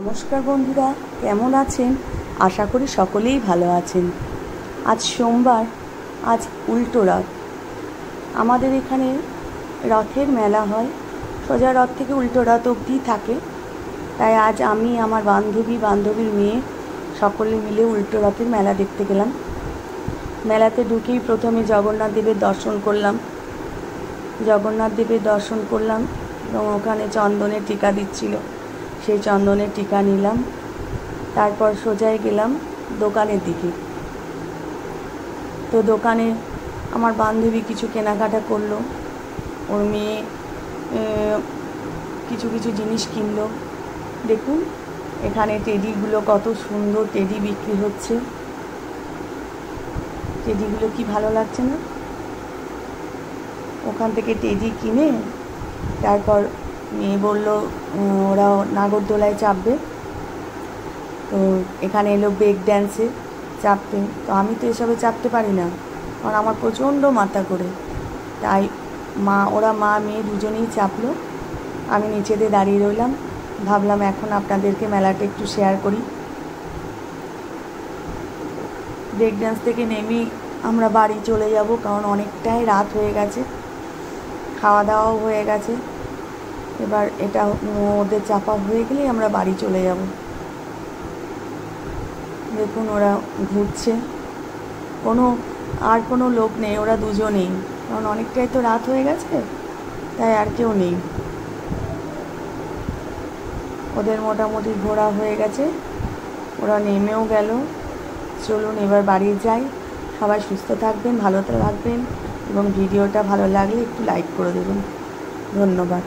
নমস্কার বন্ধুরা, কেমন আছেন? আশা করি সকলেই ভালো আছেন। আজ সোমবার, আজ উল্টো রথ। আমাদের এখানে রথের মেলা হয়, সোজা রথ থেকে উল্টো রথ অবধি থাকে। তাই আজ আমি, আমার বান্ধবীর মেয়ে সকলে মিলে উল্টো রথের মেলা দেখতে গেলাম। মেলাতে ঢুকেই প্রথমে জগন্নাথ দেবের দর্শন করলাম এবং ওখানে চন্দনের টিকা দিচ্ছিল, সেই চন্দনের টিকা নিলাম। তারপর সোজাই গেলাম দোকানের দিকে। তো দোকানে আমার বান্ধবী কিছু কেনাকাটা করলো, ওর মেয়ে কিছু জিনিস কিনলো। দেখুন এখানে টেডিগুলো, কত সুন্দর টেডি বিক্রি হচ্ছে। টেডিগুলো কি ভালো লাগছে না? ওখান থেকে টেডি কিনে তারপর মেয়ে বললো ওরা নাগরদোলায় চাপবে। তো এখানে এলো ব্রেক ড্যান্সে চাপতে। তো আমি তো এসবে চাপতে পারি না, কারণ আমার প্রচণ্ড মাথা করে। তাই ওরা মা মেয়ে দুজনেই চাপলো, আমি নিচেতে দাঁড়িয়ে রইলাম। ভাবলাম এখন আপনাদেরকে মেলাটা একটু শেয়ার করি। ব্রেক ড্যান্স থেকে নেমেই আমরা বাড়ি চলে যাব, কারণ অনেকটাই রাত হয়ে গেছে, খাওয়া দাওয়াও হয়ে গেছে। এবার এটা ওদের চাপা হয়ে গেলেই আমরা বাড়ি চলে যাব। দেখুন ওরা ঘুরছে, কোনো লোক নেই, ওরা দুজনেই, কারণ অনেকটাই তো রাত হয়ে গেছে, তাই আর কেউ নেই। ওদের মোটামুটি ঘোরা হয়ে গেছে, ওরা নেমেও গেল। চলুন এবার বাড়ি যাই। সবাই সুস্থ থাকবেন, ভালো থাকবেন এবং ভিডিওটা ভালো লাগলে একটু লাইক করে দেবেন। ধন্যবাদ।